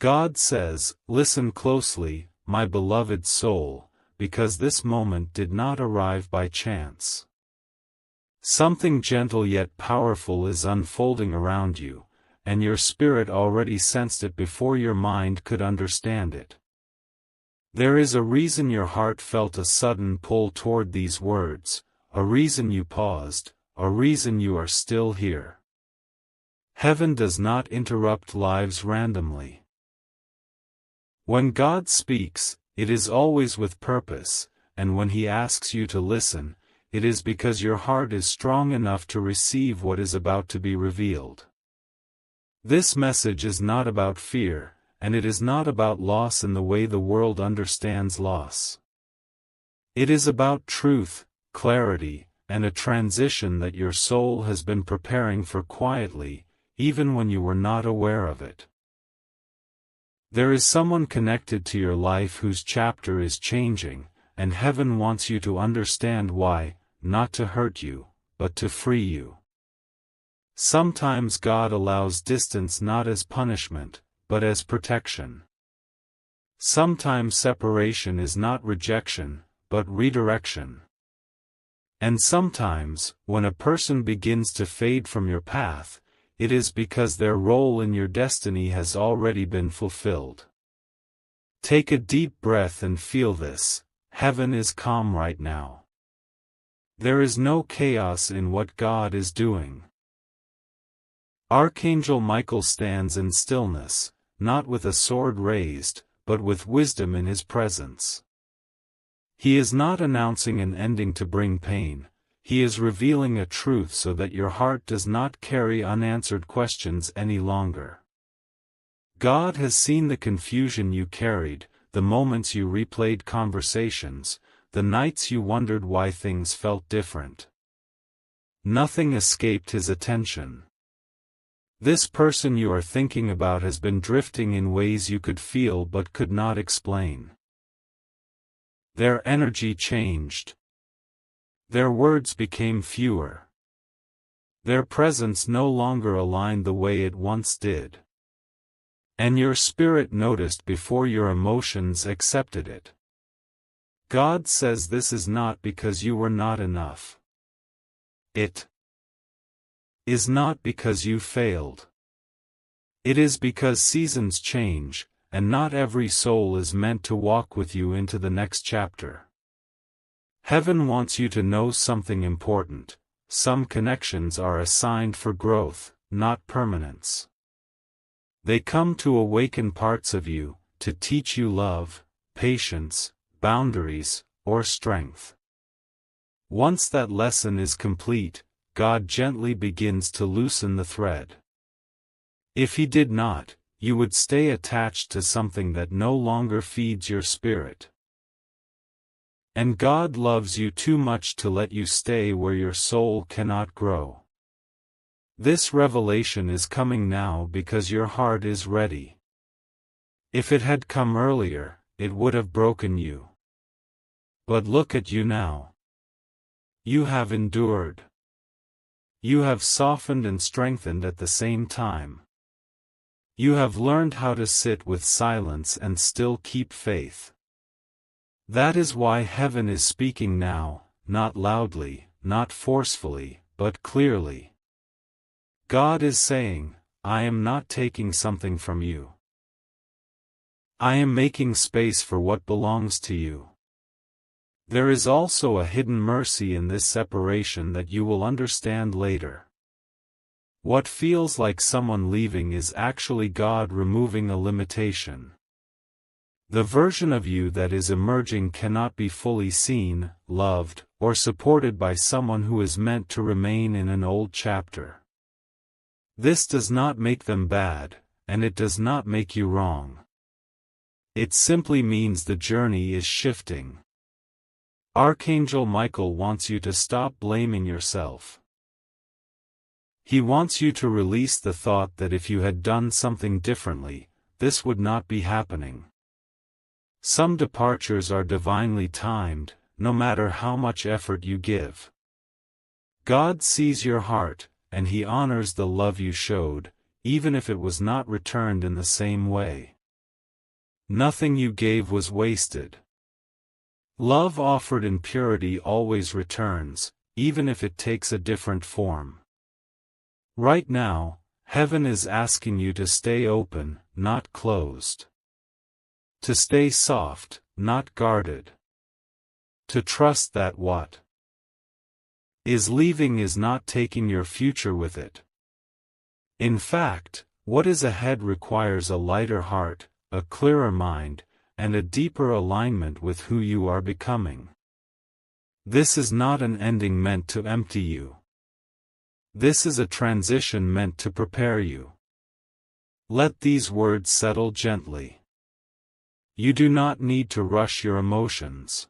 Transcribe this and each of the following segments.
God says, "Listen closely, my beloved soul, because this moment did not arrive by chance. Something gentle yet powerful is unfolding around you, and your spirit already sensed it before your mind could understand it. There is a reason your heart felt a sudden pull toward these words, a reason you paused, a reason you are still here. Heaven does not interrupt lives randomly. When God speaks, it is always with purpose, and when He asks you to listen, it is because your heart is strong enough to receive what is about to be revealed. This message is not about fear, and it is not about loss in the way the world understands loss. It is about truth, clarity, and a transition that your soul has been preparing for quietly, even when you were not aware of it. There is someone connected to your life whose chapter is changing, and heaven wants you to understand why, not to hurt you, but to free you. Sometimes God allows distance not as punishment, but as protection. Sometimes separation is not rejection, but redirection. And sometimes, when a person begins to fade from your path, it is because their role in your destiny has already been fulfilled. Take a deep breath and feel this. Heaven is calm right now. There is no chaos in what God is doing. Archangel Michael stands in stillness, not with a sword raised, but with wisdom in his presence. He is not announcing an ending to bring pain, he is revealing a truth so that your heart does not carry unanswered questions any longer. God has seen the confusion you carried, the moments you replayed conversations, the nights you wondered why things felt different. Nothing escaped His attention. This person you are thinking about has been drifting in ways you could feel but could not explain. Their energy changed. Their words became fewer. Their presence no longer aligned the way it once did. And your spirit noticed before your emotions accepted it. God says this is not because you were not enough. It is not because you failed. It is because seasons change, and not every soul is meant to walk with you into the next chapter. Heaven wants you to know something important. Some connections are assigned for growth, not permanence. They come to awaken parts of you, to teach you love, patience, boundaries, or strength. Once that lesson is complete, God gently begins to loosen the thread. If He did not, you would stay attached to something that no longer feeds your spirit. And God loves you too much to let you stay where your soul cannot grow. This revelation is coming now because your heart is ready. If it had come earlier, it would have broken you. But look at you now. You have endured. You have softened and strengthened at the same time. You have learned how to sit with silence and still keep faith. That is why heaven is speaking now, not loudly, not forcefully, but clearly. God is saying, I am not taking something from you. I am making space for what belongs to you. There is also a hidden mercy in this separation that you will understand later. What feels like someone leaving is actually God removing a limitation. The version of you that is emerging cannot be fully seen, loved, or supported by someone who is meant to remain in an old chapter. This does not make them bad, and it does not make you wrong. It simply means the journey is shifting. Archangel Michael wants you to stop blaming yourself. He wants you to release the thought that if you had done something differently, this would not be happening. Some departures are divinely timed, no matter how much effort you give. God sees your heart, and He honors the love you showed, even if it was not returned in the same way. Nothing you gave was wasted. Love offered in purity always returns, even if it takes a different form. Right now, heaven is asking you to stay open, not closed. To stay soft, not guarded. To trust that what is leaving is not taking your future with it. In fact, what is ahead requires a lighter heart, a clearer mind, and a deeper alignment with who you are becoming. This is not an ending meant to empty you. This is a transition meant to prepare you. Let these words settle gently. You do not need to rush your emotions.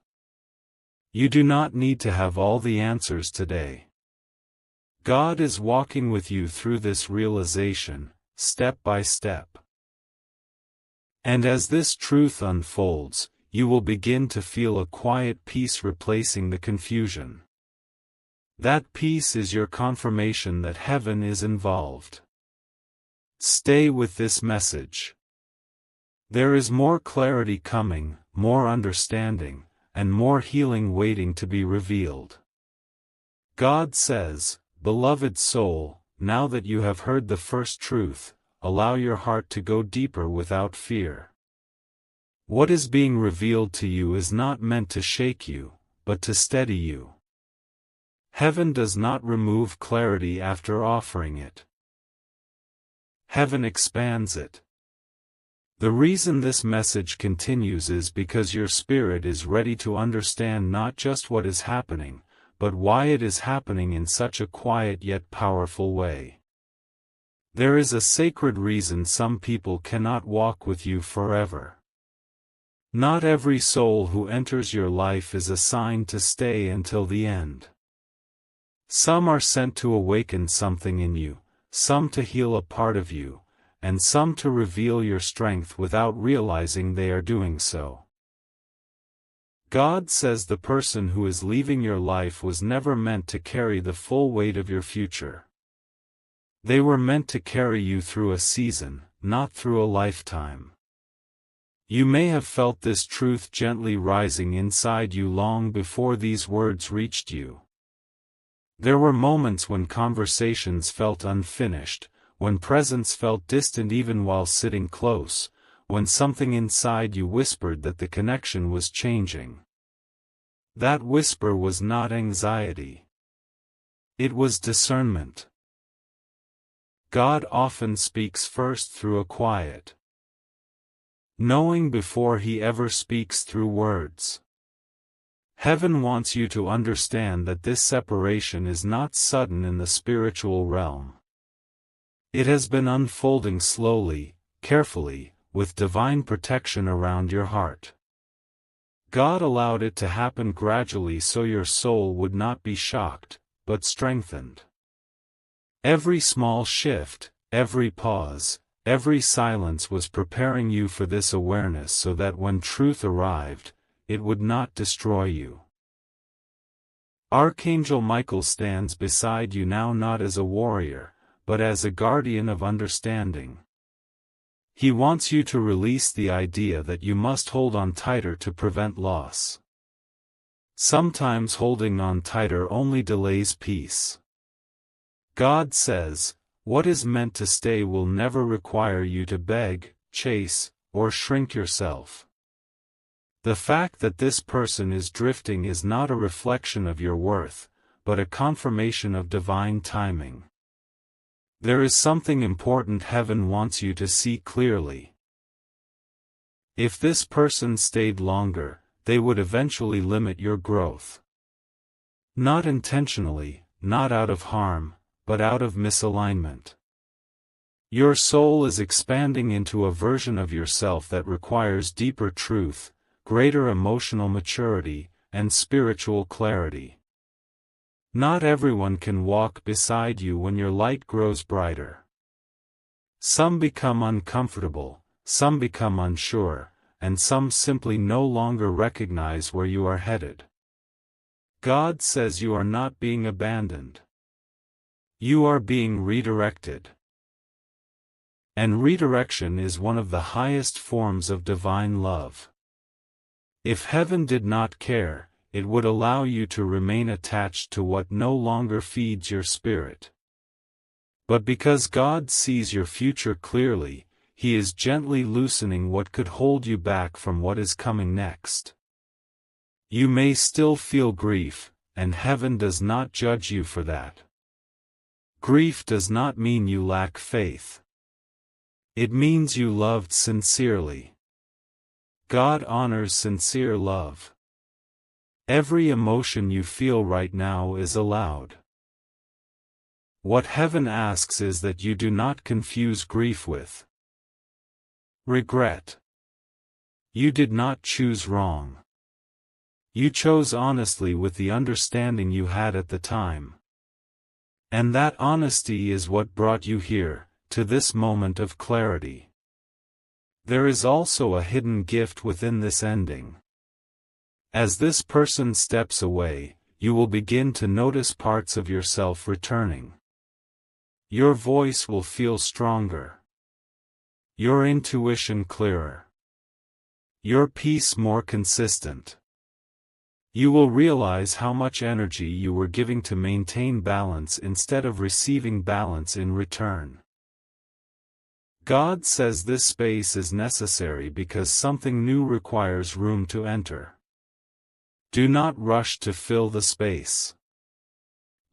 You do not need to have all the answers today. God is walking with you through this realization, step by step. And as this truth unfolds, you will begin to feel a quiet peace replacing the confusion. That peace is your confirmation that heaven is involved. Stay with this message. There is more clarity coming, more understanding, and more healing waiting to be revealed. God says, "Beloved soul, now that you have heard the first truth, allow your heart to go deeper without fear." What is being revealed to you is not meant to shake you, but to steady you. Heaven does not remove clarity after offering it. Heaven expands it. The reason this message continues is because your spirit is ready to understand not just what is happening, but why it is happening in such a quiet yet powerful way. There is a sacred reason some people cannot walk with you forever. Not every soul who enters your life is assigned to stay until the end. Some are sent to awaken something in you, some to heal a part of you, and some to reveal your strength without realizing they are doing so. God says the person who is leaving your life was never meant to carry the full weight of your future. They were meant to carry you through a season, not through a lifetime. You may have felt this truth gently rising inside you long before these words reached you. There were moments when conversations felt unfinished, when presence felt distant even while sitting close, when something inside you whispered that the connection was changing. That whisper was not anxiety. It was discernment. God often speaks first through a quiet knowing before he ever speaks through words. Heaven wants you to understand that this separation is not sudden in the spiritual realm. It has been unfolding slowly, carefully, with divine protection around your heart. God allowed it to happen gradually so your soul would not be shocked, but strengthened. Every small shift, every pause, every silence was preparing you for this awareness so that when truth arrived, it would not destroy you. Archangel Michael stands beside you now not as a warrior, but as a guardian of understanding. He wants you to release the idea that you must hold on tighter to prevent loss. Sometimes holding on tighter only delays peace. God says, what is meant to stay will never require you to beg, chase, or shrink yourself. The fact that this person is drifting is not a reflection of your worth, but a confirmation of divine timing. There is something important heaven wants you to see clearly. If this person stayed longer, they would eventually limit your growth. Not intentionally, not out of harm, but out of misalignment. Your soul is expanding into a version of yourself that requires deeper truth, greater emotional maturity, and spiritual clarity. Not everyone can walk beside you when your light grows brighter. Some become uncomfortable, some become unsure, and some simply no longer recognize where you are headed. God says you are not being abandoned. You are being redirected. And redirection is one of the highest forms of divine love. If heaven did not care, it would allow you to remain attached to what no longer feeds your spirit. But because God sees your future clearly, He is gently loosening what could hold you back from what is coming next. You may still feel grief, and heaven does not judge you for that. Grief does not mean you lack faith. It means you loved sincerely. God honors sincere love. Every emotion you feel right now is allowed. What heaven asks is that you do not confuse grief with regret. You did not choose wrong. You chose honestly with the understanding you had at the time. And that honesty is what brought you here, to this moment of clarity. There is also a hidden gift within this ending. As this person steps away, you will begin to notice parts of yourself returning. Your voice will feel stronger. Your intuition clearer. Your peace more consistent. You will realize how much energy you were giving to maintain balance instead of receiving balance in return. God says this space is necessary because something new requires room to enter. Do not rush to fill the space.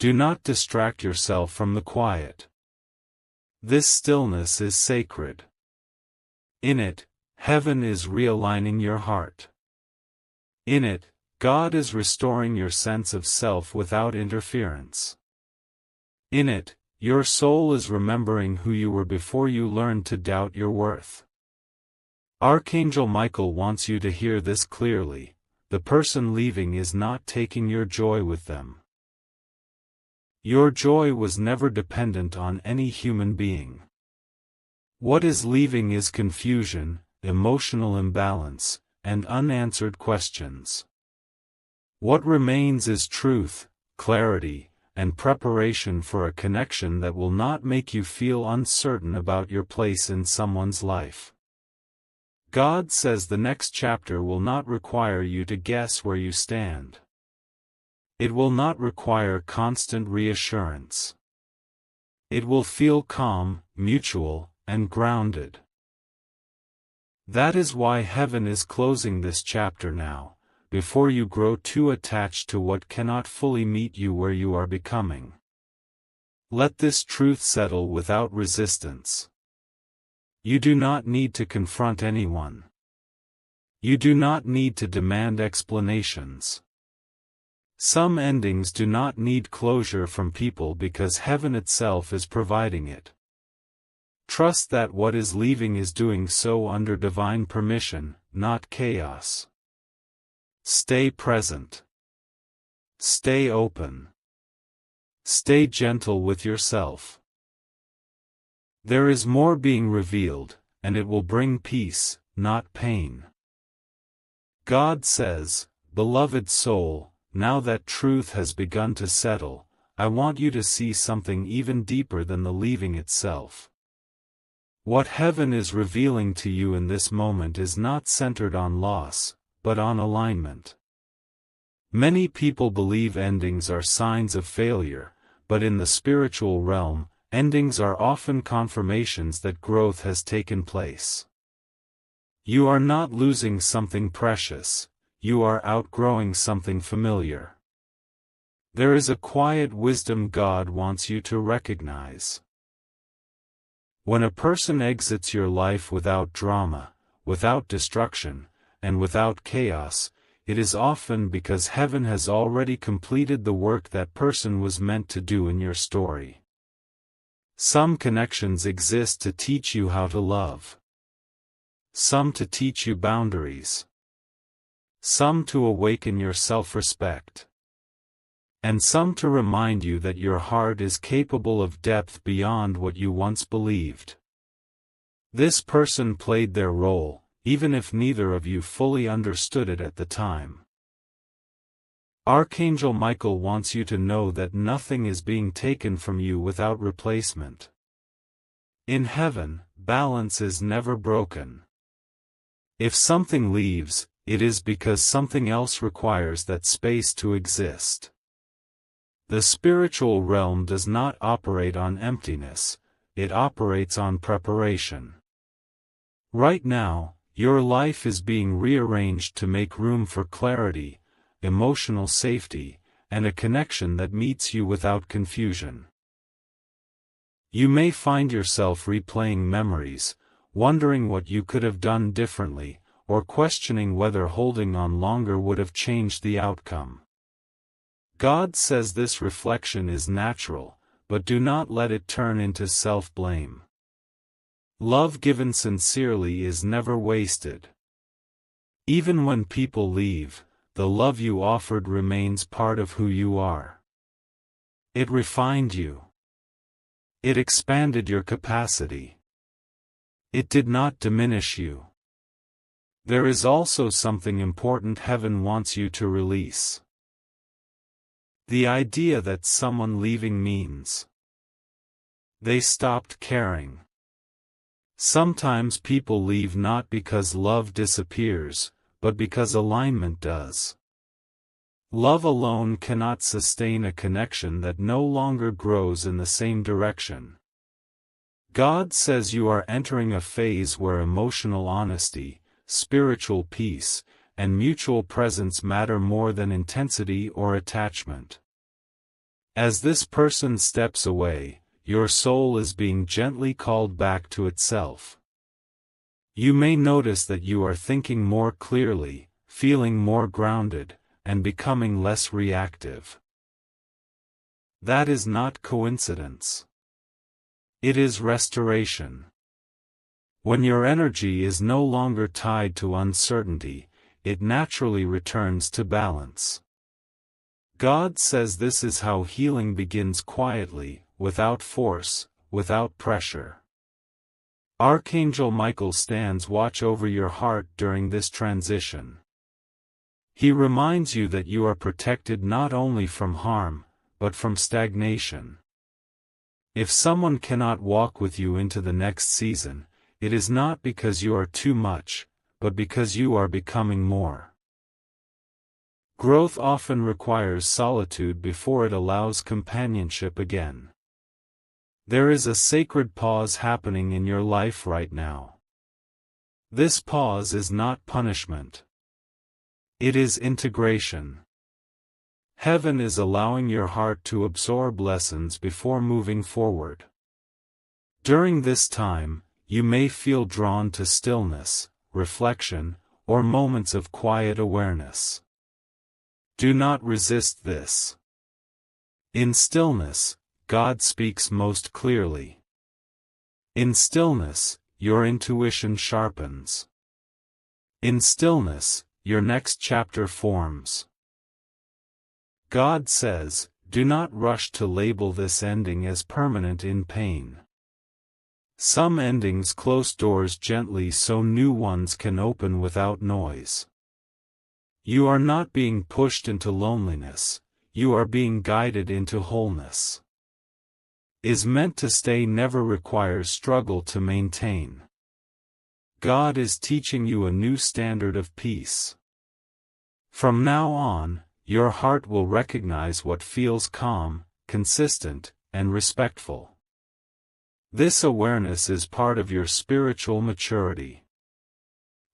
Do not distract yourself from the quiet. This stillness is sacred. In it, heaven is realigning your heart. In it, God is restoring your sense of self without interference. In it, your soul is remembering who you were before you learned to doubt your worth. Archangel Michael wants you to hear this clearly: the person leaving is not taking your joy with them. Your joy was never dependent on any human being. What is leaving is confusion, emotional imbalance, and unanswered questions. What remains is truth, clarity, and preparation for a connection that will not make you feel uncertain about your place in someone's life. God says the next chapter will not require you to guess where you stand. It will not require constant reassurance. It will feel calm, mutual, and grounded. That is why heaven is closing this chapter now, before you grow too attached to what cannot fully meet you where you are becoming. Let this truth settle without resistance. You do not need to confront anyone. You do not need to demand explanations. Some endings do not need closure from people because heaven itself is providing it. Trust that what is leaving is doing so under divine permission, not chaos. Stay present. Stay open. Stay gentle with yourself. There is more being revealed, and it will bring peace, not pain. God says, "Beloved soul, now that truth has begun to settle, I want you to see something even deeper than the leaving itself." What heaven is revealing to you in this moment is not centered on loss, but on alignment. Many people believe endings are signs of failure, but in the spiritual realm, endings are often confirmations that growth has taken place. You are not losing something precious, you are outgrowing something familiar. There is a quiet wisdom God wants you to recognize. When a person exits your life without drama, without destruction, and without chaos, it is often because heaven has already completed the work that person was meant to do in your story. Some connections exist to teach you how to love. Some to teach you boundaries. Some to awaken your self-respect. And some to remind you that your heart is capable of depth beyond what you once believed. This person played their role, even if neither of you fully understood it at the time. Archangel Michael wants you to know that nothing is being taken from you without replacement. In heaven, balance is never broken. If something leaves, it is because something else requires that space to exist. The spiritual realm does not operate on emptiness, it operates on preparation. Right now, your life is being rearranged to make room for clarity, emotional safety, and a connection that meets you without confusion. You may find yourself replaying memories, wondering what you could have done differently, or questioning whether holding on longer would have changed the outcome. God says this reflection is natural, but do not let it turn into self-blame. Love given sincerely is never wasted. Even when people leave, the love you offered remains part of who you are. It refined you. It expanded your capacity. It did not diminish you. There is also something important heaven wants you to release. The idea that someone leaving means they stopped caring. Sometimes people leave not because love disappears, but because alignment does. Love alone cannot sustain a connection that no longer grows in the same direction. God says you are entering a phase where emotional honesty, spiritual peace, and mutual presence matter more than intensity or attachment. As this person steps away, your soul is being gently called back to itself. You may notice that you are thinking more clearly, feeling more grounded, and becoming less reactive. That is not coincidence. It is restoration. When your energy is no longer tied to uncertainty, it naturally returns to balance. God says this is how healing begins quietly, without force, without pressure. Archangel Michael stands watch over your heart during this transition. He reminds you that you are protected not only from harm, but from stagnation. If someone cannot walk with you into the next season, it is not because you are too much, but because you are becoming more. Growth often requires solitude before it allows companionship again. There is a sacred pause happening in your life right now. This pause is not punishment. It is integration. Heaven is allowing your heart to absorb lessons before moving forward. During this time, you may feel drawn to stillness, reflection, or moments of quiet awareness. Do not resist this. In stillness, God speaks most clearly. In stillness, your intuition sharpens. In stillness, your next chapter forms. God says, do not rush to label this ending as permanent in pain. Some endings close doors gently so new ones can open without noise. You are not being pushed into loneliness, you are being guided into wholeness. Is meant to stay never requires struggle to maintain. God is teaching you a new standard of peace. From now on, your heart will recognize what feels calm, consistent, and respectful. This awareness is part of your spiritual maturity.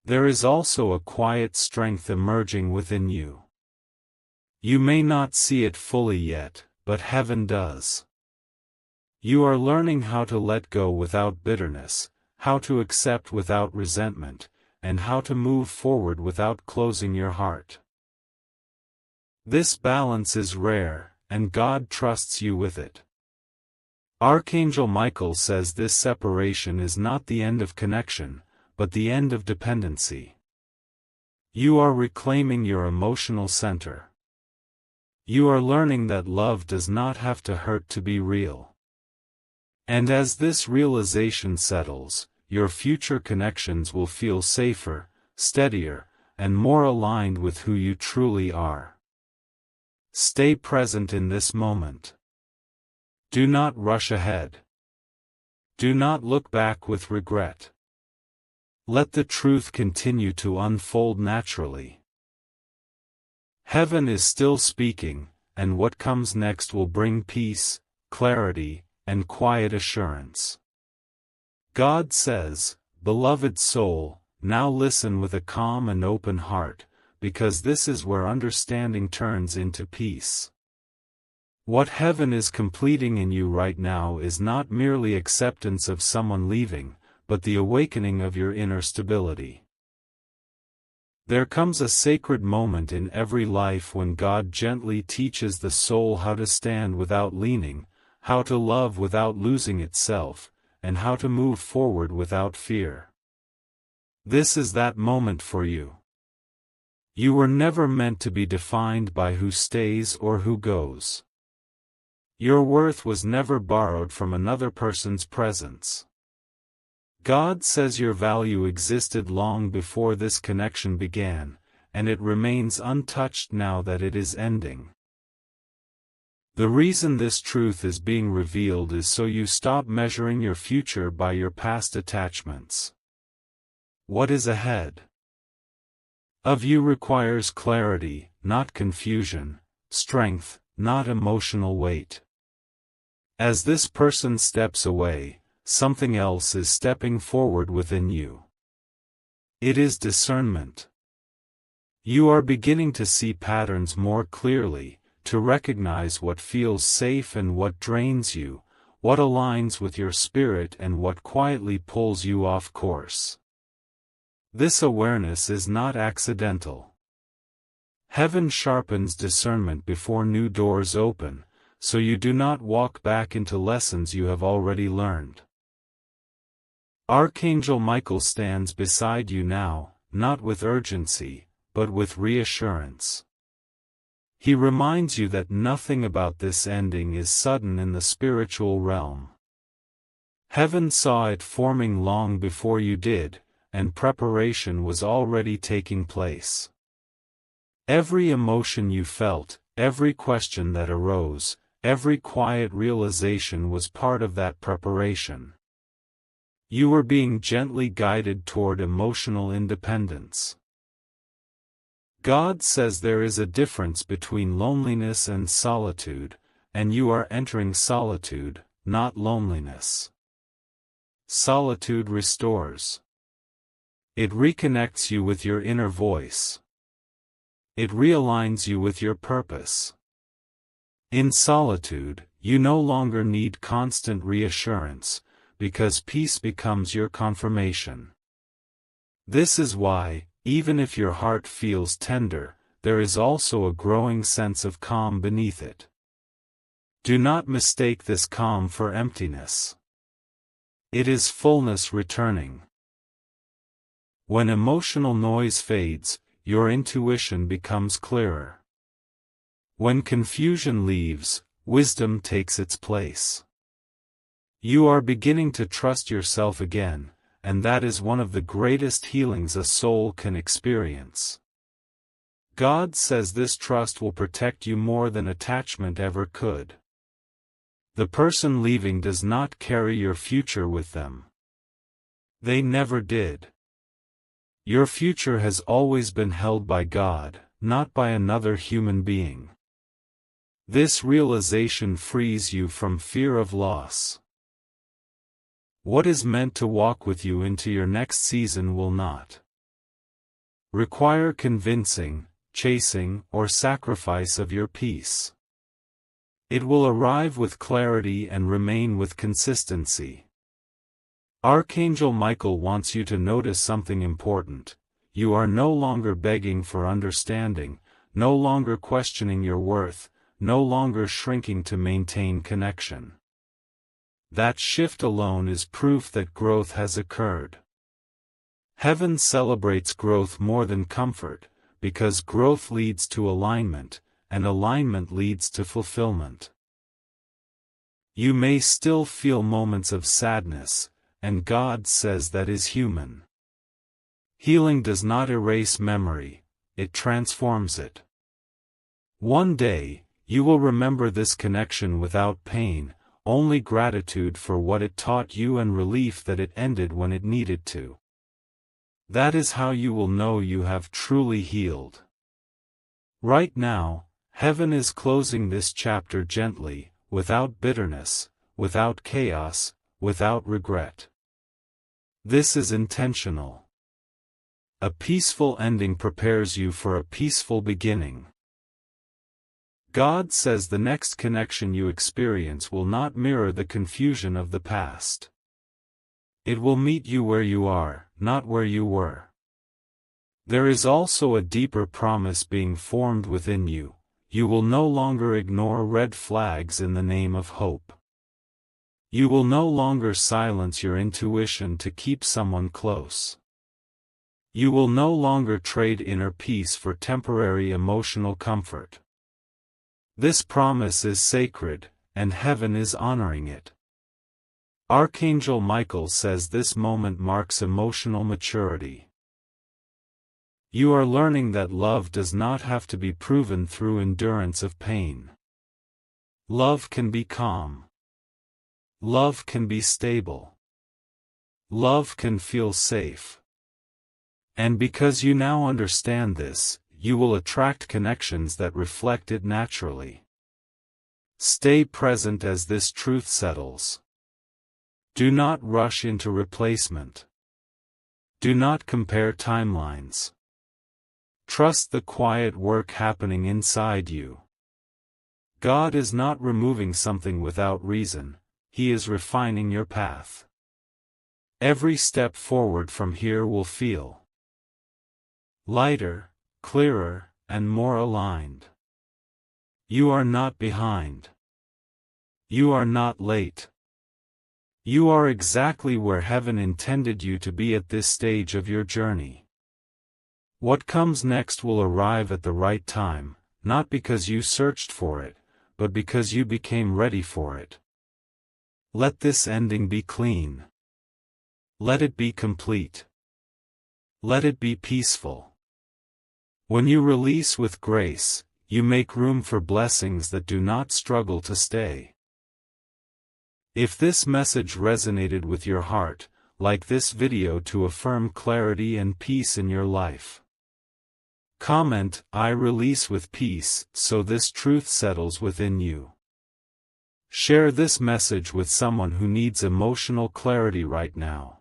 There is also a quiet strength emerging within you. You may not see it fully yet, but heaven does. You are learning how to let go without bitterness, how to accept without resentment, and how to move forward without closing your heart. This balance is rare, and God trusts you with it. Archangel Michael says this separation is not the end of connection, but the end of dependency. You are reclaiming your emotional center. You are learning that love does not have to hurt to be real. And as this realization settles, your future connections will feel safer, steadier, and more aligned with who you truly are. Stay present in this moment. Do not rush ahead. Do not look back with regret. Let the truth continue to unfold naturally. Heaven is still speaking, and what comes next will bring peace, clarity, and quiet assurance. God says, "Beloved soul, now listen with a calm and open heart, because this is where understanding turns into peace." What heaven is completing in you right now is not merely acceptance of someone leaving, but the awakening of your inner stability. There comes a sacred moment in every life when God gently teaches the soul how to stand without leaning, how to love without losing itself, and how to move forward without fear. This is that moment for you. You were never meant to be defined by who stays or who goes. Your worth was never borrowed from another person's presence. God says your value existed long before this connection began, and it remains untouched now that it is ending. The reason this truth is being revealed is so you stop measuring your future by your past attachments. What is ahead of you requires clarity, not confusion, strength, not emotional weight. As this person steps away, something else is stepping forward within you. It is discernment. You are beginning to see patterns more clearly, to recognize what feels safe and what drains you, what aligns with your spirit and what quietly pulls you off course. This awareness is not accidental. Heaven sharpens discernment before new doors open, so you do not walk back into lessons you have already learned. Archangel Michael stands beside you now, not with urgency, but with reassurance. He reminds you that nothing about this ending is sudden in the spiritual realm. Heaven saw it forming long before you did, and preparation was already taking place. Every emotion you felt, every question that arose, every quiet realization was part of that preparation. You were being gently guided toward emotional independence. God says there is a difference between loneliness and solitude, and you are entering solitude, not loneliness. Solitude restores. It reconnects you with your inner voice. It realigns you with your purpose. In solitude, you no longer need constant reassurance, because peace becomes your confirmation. This is why, even if your heart feels tender, there is also a growing sense of calm beneath it. Do not mistake this calm for emptiness. It is fullness returning. When emotional noise fades, your intuition becomes clearer. When confusion leaves, wisdom takes its place. You are beginning to trust yourself again, and that is one of the greatest healings a soul can experience. God says this trust will protect you more than attachment ever could. The person leaving does not carry your future with them. They never did. Your future has always been held by God, not by another human being. This realization frees you from fear of loss. What is meant to walk with you into your next season will not require convincing, chasing, or sacrifice of your peace. It will arrive with clarity and remain with consistency. Archangel Michael wants you to notice something important. You are no longer begging for understanding, no longer questioning your worth, no longer shrinking to maintain connection. That shift alone is proof that growth has occurred. Heaven celebrates growth more than comfort, because growth leads to alignment, and alignment leads to fulfillment. You may still feel moments of sadness, and God says that is human. Healing does not erase memory, it transforms it. One day, you will remember this connection without pain, only gratitude for what it taught you and relief that it ended when it needed to. That is how you will know you have truly healed. Right now, heaven is closing this chapter gently, without bitterness, without chaos, without regret. This is intentional. A peaceful ending prepares you for a peaceful beginning. God says the next connection you experience will not mirror the confusion of the past. It will meet you where you are, not where you were. There is also a deeper promise being formed within you. You will no longer ignore red flags in the name of hope. You will no longer silence your intuition to keep someone close. You will no longer trade inner peace for temporary emotional comfort. This promise is sacred, and heaven is honoring it. Archangel Michael says this moment marks emotional maturity. You are learning that love does not have to be proven through endurance of pain. Love can be calm. Love can be stable. Love can feel safe. And because you now understand this, you will attract connections that reflect it naturally. Stay present as this truth settles. Do not rush into replacement. Do not compare timelines. Trust the quiet work happening inside you. God is not removing something without reason, He is refining your path. Every step forward from here will feel lighter, clearer, and more aligned. You are not behind. You are not late. You are exactly where heaven intended you to be at this stage of your journey. What comes next will arrive at the right time, not because you searched for it, but because you became ready for it. Let this ending be clean. Let it be complete. Let it be peaceful. When you release with grace, you make room for blessings that do not struggle to stay. If this message resonated with your heart, like this video to affirm clarity and peace in your life. Comment, I release with peace, so this truth settles within you. Share this message with someone who needs emotional clarity right now.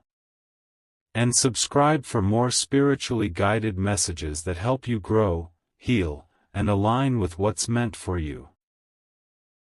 And subscribe for more spiritually guided messages that help you grow, heal, and align with what's meant for you.